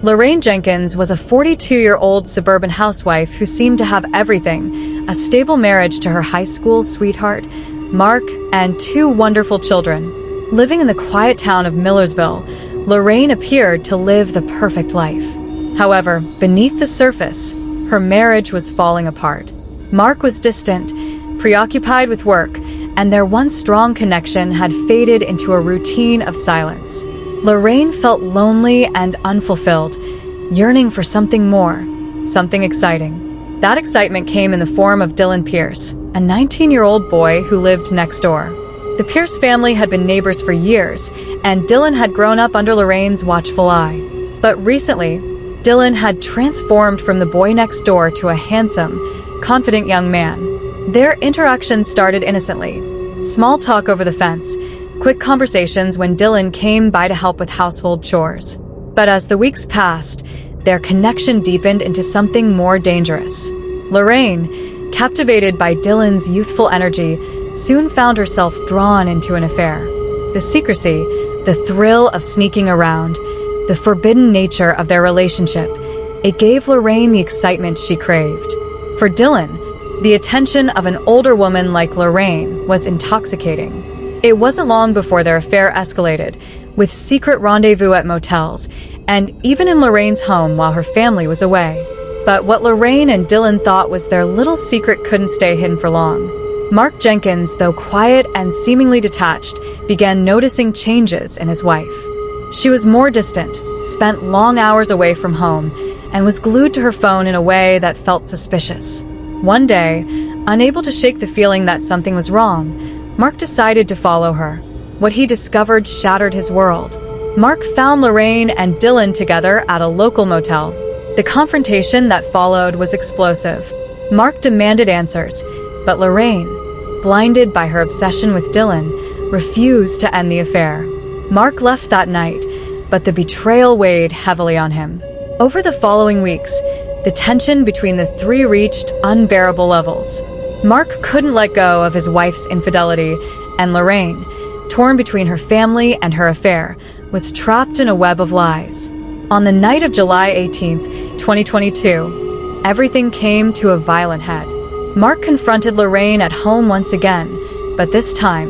Lorraine Jenkins was a 42-year-old suburban housewife who seemed to have everything: a stable marriage to her high school sweetheart, Mark, and 2 wonderful children. Living in the quiet town of Millersville, Lorraine appeared to live the perfect life. However, beneath the surface, her marriage was falling apart. Mark was distant, preoccupied with work, and their once strong connection had faded into a routine of silence. Lorraine felt lonely and unfulfilled, yearning for something more, something exciting. That excitement came in the form of Dylan Pierce, a 19-year-old boy who lived next door. The Pierce family had been neighbors for years, and Dylan had grown up under Lorraine's watchful eye. But recently, Dylan had transformed from the boy next door to a handsome, confident young man. Their interactions started innocently. Small talk over the fence, quick conversations when Dylan came by to help with household chores. But as the weeks passed, their connection deepened into something more dangerous. Lorraine, captivated by Dylan's youthful energy, soon found herself drawn into an affair. The secrecy, the thrill of sneaking around, the forbidden nature of their relationship, it gave Lorraine the excitement she craved. For Dylan, the attention of an older woman like Lorraine was intoxicating. It wasn't long before their affair escalated, with secret rendezvous at motels, and even in Lorraine's home while her family was away. But what Lorraine and Dylan thought was their little secret couldn't stay hidden for long. Mark Jenkins, though quiet and seemingly detached, began noticing changes in his wife. She was more distant, spent long hours away from home, and was glued to her phone in a way that felt suspicious. One day, unable to shake the feeling that something was wrong, Mark decided to follow her. What he discovered shattered his world. Mark found Lorraine and Dylan together at a local motel. The confrontation that followed was explosive. Mark demanded answers, but Lorraine, blinded by her obsession with Dylan, refused to end the affair. Mark left that night, but the betrayal weighed heavily on him. Over the following weeks, the tension between the 3 reached unbearable levels. Mark couldn't let go of his wife's infidelity, and Lorraine, torn between her family and her affair, was trapped in a web of lies. On the night of July 18th, 2022, everything came to a violent head. Mark confronted Lorraine at home once again, but this time,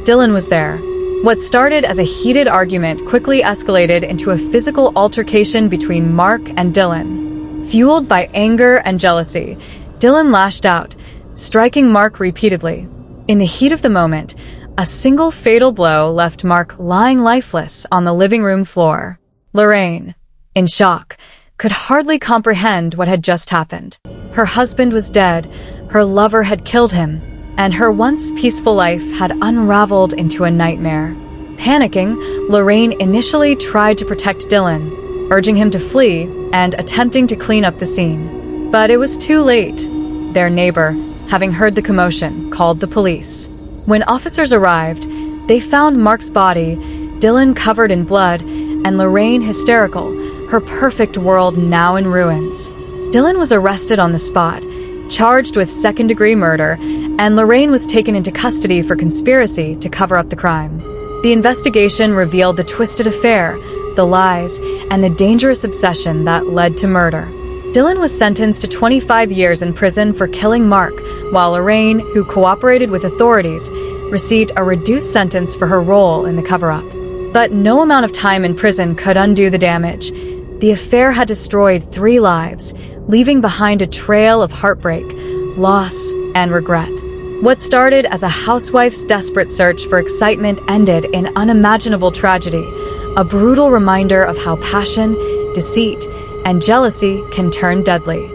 Dylan was there. What started as a heated argument quickly escalated into a physical altercation between Mark and Dylan. Fueled by anger and jealousy, Dylan lashed out, striking Mark repeatedly. In the heat of the moment, a single fatal blow left Mark lying lifeless on the living room floor. Lorraine, in shock, could hardly comprehend what had just happened. Her husband was dead, her lover had killed him, and her once peaceful life had unraveled into a nightmare. Panicking, Lorraine initially tried to protect Dylan, urging him to flee and attempting to clean up the scene. But it was too late. Their neighbor, having heard the commotion, called the police. When officers arrived, they found Mark's body, Dylan covered in blood, and Lorraine hysterical, her perfect world now in ruins. Dylan was arrested on the spot, charged with second-degree murder, and Lorraine was taken into custody for conspiracy to cover up the crime. The investigation revealed the twisted affair, the lies, and the dangerous obsession that led to murder. Dylan was sentenced to 25 years in prison for killing Mark, while Lorraine, who cooperated with authorities, received a reduced sentence for her role in the cover-up. But no amount of time in prison could undo the damage. The affair had destroyed 3 lives, leaving behind a trail of heartbreak, loss, and regret. What started as a housewife's desperate search for excitement ended in unimaginable tragedy, a brutal reminder of how passion, deceit, and jealousy can turn deadly.